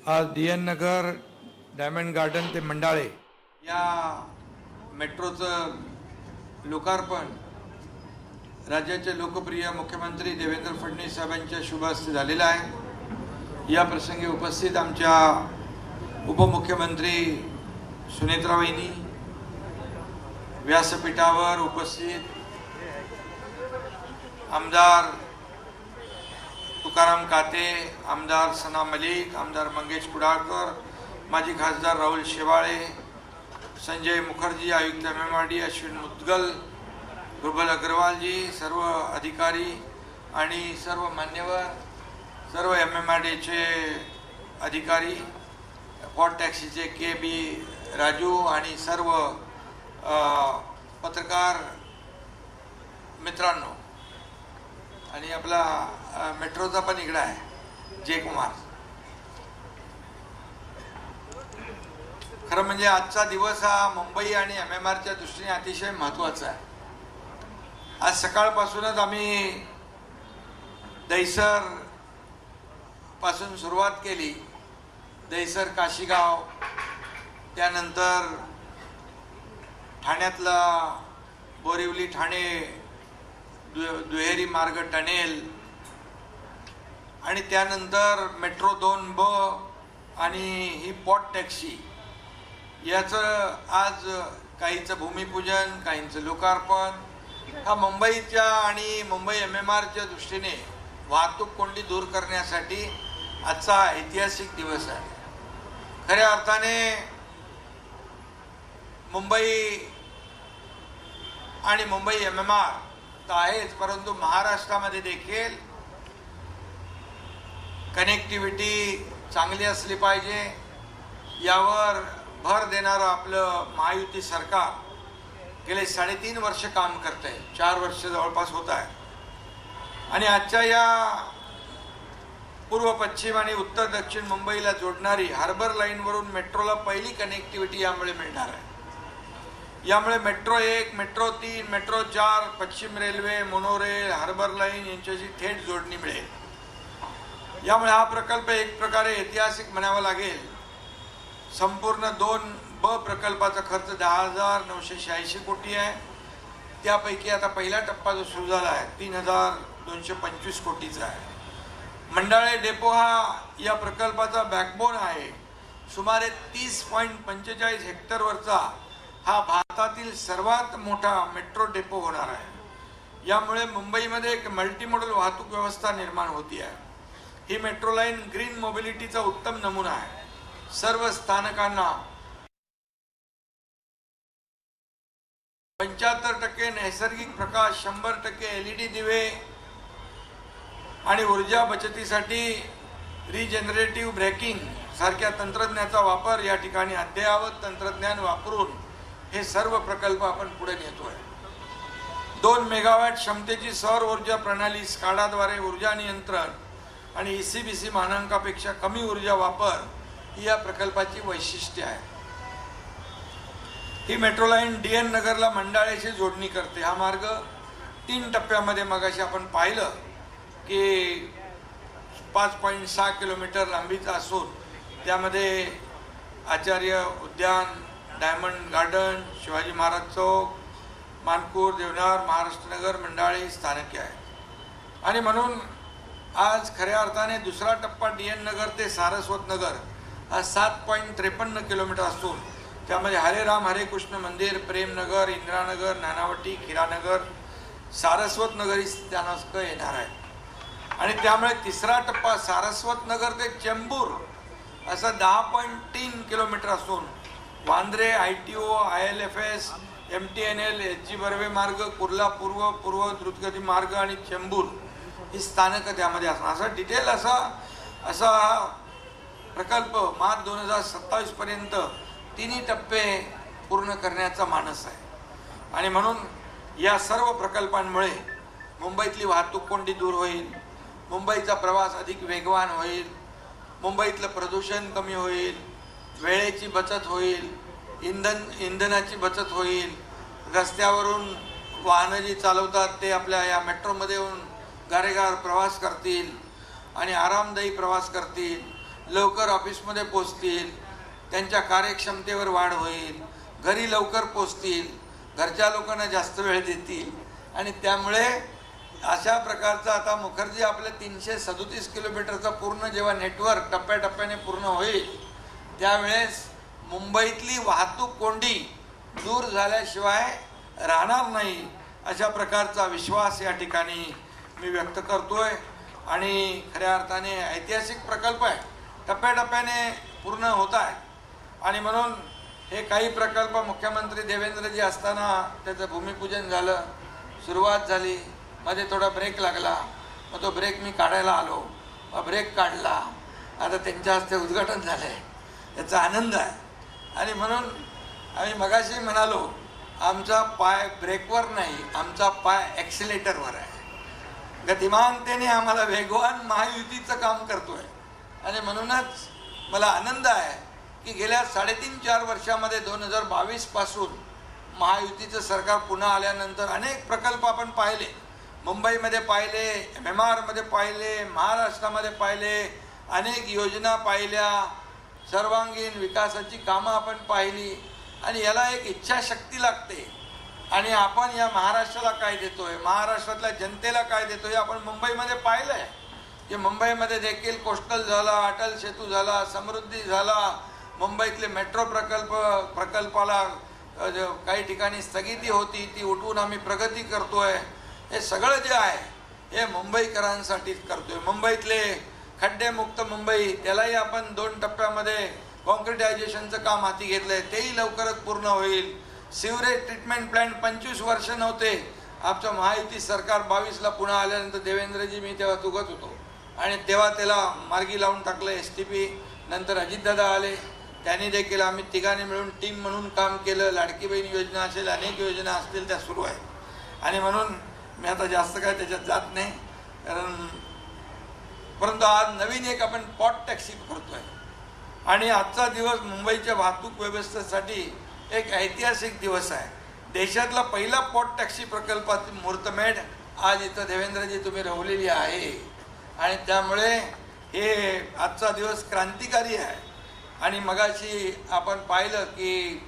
आज DN नगर, diamond garden ते मंडाळे या मेट्रोचं लोकार्पण राज्याचे लोकप्रिय मुख्यमंत्री देवेंद्र फडणवीस साहेबांच्या शुभ हस्ते झालेला आहे। या प्रसंगी उपस्थित आमच्या उपमुख्यमंत्री सुनेत्रा वहिनी, व्यासपीठावर उपस्थित आमदार तुकाराम काते, आमदार सना मलिक, आमदार मंगेश कुडाळकर, माजी खासदार राहुल शेवाळे, संजय मुखर्जी, आयुक्त MMRD अश्विन मुद्गल, रुबल अग्रवालजी, सर्व अधिकारी आणि सर्व मान्यवर, सर्व MMRDचे अधिकारी, पॉट टॅक्सीचे KB राजू आणि सर्व पत्रकार मित्रांनो, आणि आपला मेट्रोचा पण इकडा आहे जयकुमार। खरं म्हणजे आजचा दिवस हा मुंबई आणि MMRच्या दृष्टीने अतिशय महत्त्वाचा आहे। आज सकाळपासूनच आम्ही दहिसर पासून सुरुवात केली, दहिसर काशीगाव, त्यानंतर ठाण्यातला बोरिवली ठाणे दुहेरी मार्ग टनेल, आणि त्यानंतर मेट्रो 2B आणि ही पॉट टॅक्सी, याचं आज काहींचं भूमिपूजन, काहींचं लोकार्पण। हा मुंबईच्या आणि मुंबई MMRच्या दृष्टीने वाहतूक कोंडी दूर करण्यासाठी आजचा ऐतिहासिक दिवस आहे। खऱ्या अर्थाने मुंबई आणि मुंबई MMR तर आहेच, परंतु महाराष्ट्रामध्ये देखील कनेक्टिव्हिटी चांगली असली पाहिजे, यावर भर देणारं आपलं महायुती सरकार गेले 3.5 वर्ष काम करत आहे, 4 वर्ष जवळपास होत आहे। आणि आजच्या या पूर्व पश्चिम आणि उत्तर दक्षिण मुंबईला जोडणारी हार्बर लाईनवरून मेट्रोला पहिली कनेक्टिव्हिटी यामुळे मिळणार आहे। यामुळे मेट्रो 1, मेट्रो 3, मेट्रो 4, पश्चिम रेल्वे, मोनोरेल, हार्बर लाईन यांच्याशी थेट जोडणी मिळेल। यामुळे हा प्रकल्प एक प्रकारे ऐतिहासिक म्हणावा लागेल। संपूर्ण 2B प्रकल्पाचा खर्च 10,986 कोटी आहे। त्यापैकी आता पहिला टप्पा जो सुरू झाला आहे 3,225 कोटीचा आहे। मंडाळे डेपो हा या प्रकल्पाचा बॅकबोन आहे। सुमारे 30.45 हेक्टरवरचा हा भारतातील सर्वात मोठा मेट्रो डेपो होणार आहे। यामुळे मुंबईमध्ये एक मल्टीमॉडल वाहतूक व्यवस्था निर्माण होती आहे। ही मेट्रो लाईन ग्रीन मोबिलिटीचा उत्तम नमुना आहे। सर्व स्थानकांना 75% नैसर्गिक प्रकाश, 100% LED दिवे आणि ऊर्जा बचतीसाठी रिजनरेटिव्ह ब्रेकिंग सारख्या तंत्रज्ञानाचा वापर या ठिकाणी अद्ययावत तंत्रज्ञान वापरून हे सर्व प्रकल्प आपण पुढे नेतोय। 2 मेगावॅट क्षमतेची सौर ऊर्जा प्रणाली, स्काडाद्वारे ऊर्जा नियंत्रण आणि ECBC मानकांपेक्षा कमी ऊर्जा वापर ही या प्रकल्पाची वैशिष्ट्य आहे। ही मेट्रो लाईन DN नगरला मंडाळेशी जोडणी करते। हा मार्ग 3 टप्प्यामध्ये मगाशी आपण पाहिलं की 5.6 किलोमीटर लांबीचा असून त्यामध्ये आचार्य उद्यान, डायमंड गार्डन, शिवाजी महाराज चौक, मानपूर, देवनार, महाराष्ट्र नगर, मंडाळे स्थानके आहेत। आणि म्हणून आज खऱ्या अर्थाने दुसरा टप्पा DN नगर ते सारस्वत नगर हा 7.53 किलोमीटर असून त्यामध्ये हरे राम हरे कृष्ण मंदिर, प्रेमनगर, इंदिरानगर, नानावटी, खिरानगर, सारस्वत नगर ही स्थानकं येणार आहे। आणि त्यामुळे तिसरा टप्पा सारस्वत नगर ते चेंबूर असा 10.3 किलोमीटर असून Vandre, ITO, ILFS, MTNL, HG Barve मार्ग, कुर्ला पूर्व द्रुतगती मार्ग आणि चेंबूर ही स्थानकं त्यामध्ये असणार। असा डिटेल असा प्रकल्प मार्च 2027 पर्यंत 3 टप्पे पूर्ण करण्याचा मानस आहे। आणि म्हणून या सर्व प्रकल्पांमुळे मुंबईतली वाहतूक कोंडी दूर होईल, मुंबईचा प्रवास अधिक वेगवान होईल, मुंबईतलं प्रदूषण कमी होईल, वेळेची बचत होईल, इंधनाची बचत होईल, रस्त्यावरून वाहनं जी चालवतात ते आपल्या या मेट्रोमध्ये येऊन गारेगार प्रवास करतील आणि आरामदायी प्रवास करतील लवकर ऑफिसमध्ये पोचतील, त्यांच्या कार्यक्षमतेवर वाढ होईल, घरी लवकर पोचतील, घरच्या लोकांना जास्त वेळ देतील आणि त्यामुळे अशा प्रकारचा आता मुखर्जी आपल्या 337 किलोमीटरचा पूर्ण जेव्हा नेटवर्क टप्प्याटप्प्याने पूर्ण होईल त्यावेळेस मुंबईतली वाहतूक कोंडी दूर झाल्याशिवाय राहणार नाही अशा प्रकारचा विश्वास या ठिकाणी मी व्यक्त करतोय. आणि खऱ्या अर्थाने ऐतिहासिक प्रकल्प आहे, टप्प्याटप्प्याने पूर्ण होत आहे आणि म्हणून हे काही प्रकल्प मुख्यमंत्री देवेंद्रजी असताना त्याचं भूमिपूजन झालं, सुरुवात झाली, मध्ये थोडा ब्रेक लागला, मग तो ब्रेक मी काढायला आलो, मग ब्रेक काढला, आता त्यांच्या हस्ते उद्घाटन झालं आहे, याचा आनंद आहे. आणि म्हणून आम्ही मगाशी म्हणालो आमचा पाय ब्रेकवर नाही, आमचा पाय ॲक्सिलेटरवर आहे. गतिमानतेने आम्हाला वेगवान महायुतीचं काम करतोय आणि म्हणूनच मला आनंद आहे की गेल्या 3.5-4 वर्षामध्ये 2022 पासून महायुतीचं सरकार पुन्हा आल्यानंतर अनेक प्रकल्प आपण पाहिले, मुंबईमध्ये पाहिले, MMRमध्ये पाहिले, महाराष्ट्रामध्ये पाहिले, अनेक योजना पाहिल्या, सर्वांगीण विकासाची कामं आपण पाहिली आणि याला एक इच्छाशक्ती लागते. आणि आपण या महाराष्ट्राला काय देतोय, महाराष्ट्रातल्या जनतेला काय देतोय आपण मुंबईमध्ये पाहिलं आहे की मुंबईमध्ये देखील कोस्टल झाला, अटल सेतू झाला, समृद्धी झाला, मुंबईतले मेट्रो प्रकल्पाला काही ठिकाणी स्थगिती होती ती उठवून आम्ही प्रगती करतोय. हे सगळं जे आहे हे मुंबईकरांसाठीच करतोय. मुंबईतले खड्डेमुक्त मुंबई त्यालाही आपण 2 टप्प्यामध्ये कॉन्क्रिटायझेशनचं काम हाती घेतलंय, तेही लवकरच पूर्ण होईल. सिवरेज ट्रीटमेंट प्लॅन्ट 25 वर्ष नव्हते, आमचं महायुती सरकार 22ला पुन्हा आल्यानंतर देवेंद्रजी मी तेव्हा तुगत होतो आणि तेव्हा त्याला मार्गी लावून टाकलं STP. नंतर अजितदादा आले, त्यांनी देखील आम्ही तिघांनी मिळून टीम म्हणून काम केलं. लाडकी बहीण योजना असेल, अनेक योजना असतील त्या सुरू आहेत आणि म्हणून मी आता जास्त काय त्याच्यात जात नाही कारण परंतु आज नवीन एक आपण पॉट टॅक्सी करतोय आणि आजचा दिवस मुंबईच्या वाहतूक व्यवस्थेसाठी एक ऐतिहासिक दिवस आहे. देशातला पहिला पॉट टॅक्सी प्रकल्पाची मुहूर्तमेढ आज इथं देवेंद्रजी तुम्ही रवलेली आहे आणि त्यामुळे हे आजचा दिवस क्रांतिकारी आहे. आणि मगाशी आपण पाहिलं की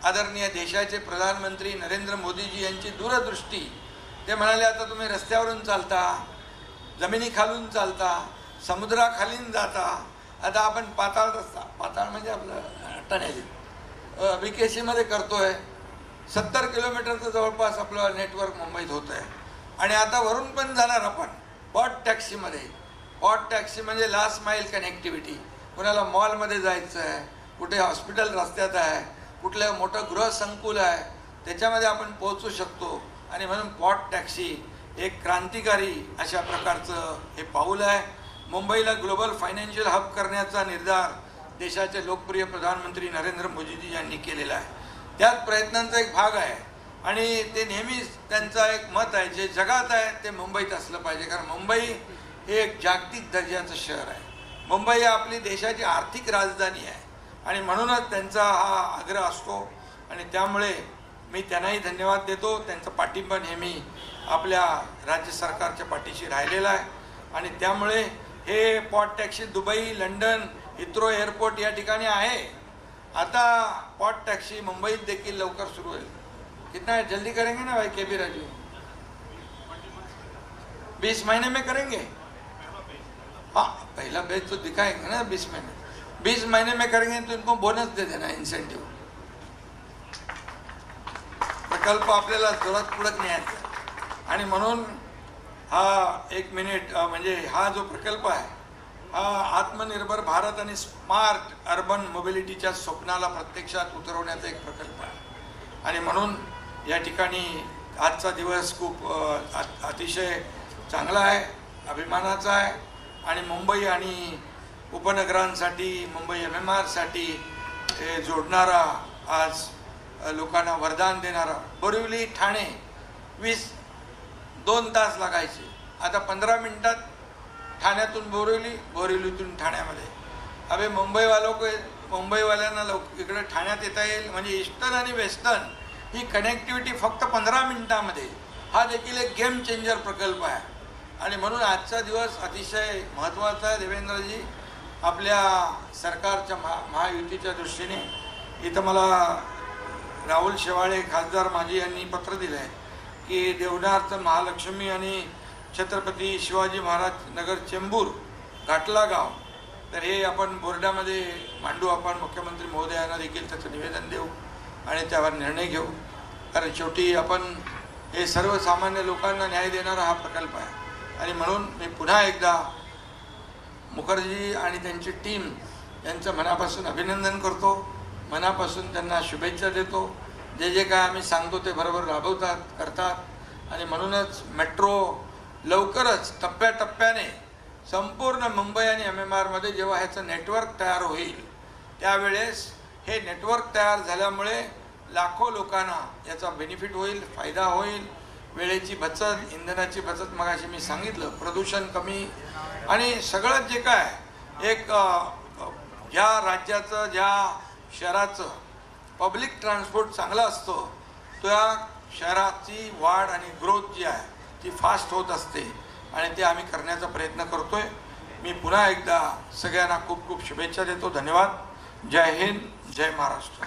आदरणीय देशाचे प्रधानमंत्री नरेंद्र मोदीजी यांची दूरदृष्टी, ते म्हणाले आता तुम्ही रस्त्यावरून चालता, जमिनीखालून चालता, समुद्राखालीन जाता, आता आपण पाताळ रस्ता, पाताळ म्हणजे आपलं टनेल BKC करतोय. 70 किलोमीटरचं जवळपास आपलं नेटवर्क मुंबईत होतं आहे आणि आता वरून पण जाणार आपण पॉट टॅक्सीमध्ये. पॉट टॅक्सी म्हणजे लास्ट माईल कनेक्टिव्हिटी. कुणाला मॉलमध्ये जायचं आहे, कुठे हॉस्पिटल रस्त्यात आहे, कुठलं मोठं गृहसंकुल आहे, त्याच्यामध्ये आपण पोहोचू शकतो आणि म्हणून पॉट टॅक्सी एक क्रांतिकारी अशा प्रकारचं हे पाऊल आहे. मुंबईला ग्लोबल फायनान्शियल हब करण्याचा निर्धार देशाचे लोकप्रिय प्रधानमंत्री नरेंद्र मोदीजी यांनी केलेला आहे. त्याच प्रयत्नांचा एक भाग आहे आणि ते नेहमीच त्यांचा एक मत आहे, जे जगात आहे ते मुंबईत असलं पाहिजे कारण मुंबई हे एक जागतिक दर्जाचं शहर आहे. मुंबई आपली देशाची आर्थिक राजधानी आहे आणि म्हणूनच त्यांचा हा आग्रह असतो आणि त्यामुळे मी त्यांनाही धन्यवाद देतो. त्यांचा पाठिंबा नेहमी आपल्या राज्य सरकारच्या पाठीशी राहिलेला आहे आणि त्यामुळे हे pot taxi Dubai, London, Heathrow airport या ठिकाणी आहे. आता पॉट टॅक्सी मुंबईत देखील लवकर सुरू होईल. कितना जल्दी करेंगे ना भाई KB राजू? 20 महीने में करेंगे. हाँ, पहला बेच तो दिखाएंगे ना 20 महीने. 20 महीने में करेंगे तो इनको बोनस दे देना, इन्सेंटिव्ह. प्रकल्प आपल्याला जोरात पुढे न्यायचा आणि म्हणून हा 1 मिनिट म्हणजे हा जो प्रकल्प आहे हा आत्मनिर्भर भारत आणि स्मार्ट अर्बन मोबिलिटीच्या स्वप्नाला प्रत्यक्षात उतरवण्याचा एक प्रकल्प आहे आणि म्हणून या ठिकाणी आजचा दिवस खूप अतिशय चांगला आहे, अभिमानाचा आहे आणि मुंबई आणि उपनगरांसाठी, मुंबई MMRसाठी जोडणारा, आज लोकांना वरदान देणारा. बोरिवली ठाणे 2 तास लागायचे, आता 15 मिनिटात ठाण्यातून बोरिवली, बोरिवलीतून ठाण्यामध्ये. अबे मुंबईवाल्यांना इकडे ठाण्यात येता येईल म्हणजे ईस्टर्न आणि वेस्टर्न ही कनेक्टिव्हिटी फक्त 15 मिनिटामध्ये. हा देखील एक गेम चेंजर प्रकल्प आहे आणि म्हणून आजचा दिवस अतिशय महत्त्वाचा आहे. देवेंद्रजी आपल्या सरकारच्या महायुतीच्या दृष्टीने इथं मला राहुल शेवाळे खासदार माजी यांनी पत्र दिलं आहे की देवनार्थ महालक्ष्मी आणि छत्रपती शिवाजी महाराज नगर चेंबूर घाटला गाव, तर हे आपण बोर्डामध्ये मांडू, आपण मुख्यमंत्री महोदयांना देखील त्याचं निवेदन देऊ आणि त्यावर निर्णय घेऊ. कारण शेवटी आपण हे सर्वसामान्य लोकांना न्याय देणारा हा प्रकल्प आहे आणि म्हणून मी पुन्हा एकदा मुखर्जी आणि त्यांची टीम यांचं मनापासून अभिनंदन करतो, मनापासून त्यांना शुभेच्छा देतो. जे जे काय आम्ही सांगतो ते बरोबर राबवतात, करतात आणि म्हणूनच मेट्रो लवकरच टप्प्याटप्प्याने संपूर्ण मुंबई आणि MMRमध्ये जेव्हा ह्याचं नेटवर्क तयार होईल त्यावेळेस हे नेटवर्क तयार झाल्यामुळे लाखो लोकांना याचा बेनिफिट होईल, फायदा होईल. वेळेची बचत, इंधनाची बचत, मगाशी मी सांगितलं, प्रदूषण कमी आणि सगळं जे काय एक ज्या राज्याचं, ज्या शहराचं पब्लिक ट्रान्सपोर्ट चांगला असतो त्या शहराची वाढ आणि ग्रोथ जी आहे ती फास्ट होत असते आणि ते आम्ही करण्याचा प्रयत्न करतोय. मी पुन्हा एकदा सगळ्यांना खूप खूप शुभेच्छा देतो. धन्यवाद. जय हिंद, जय महाराष्ट्र.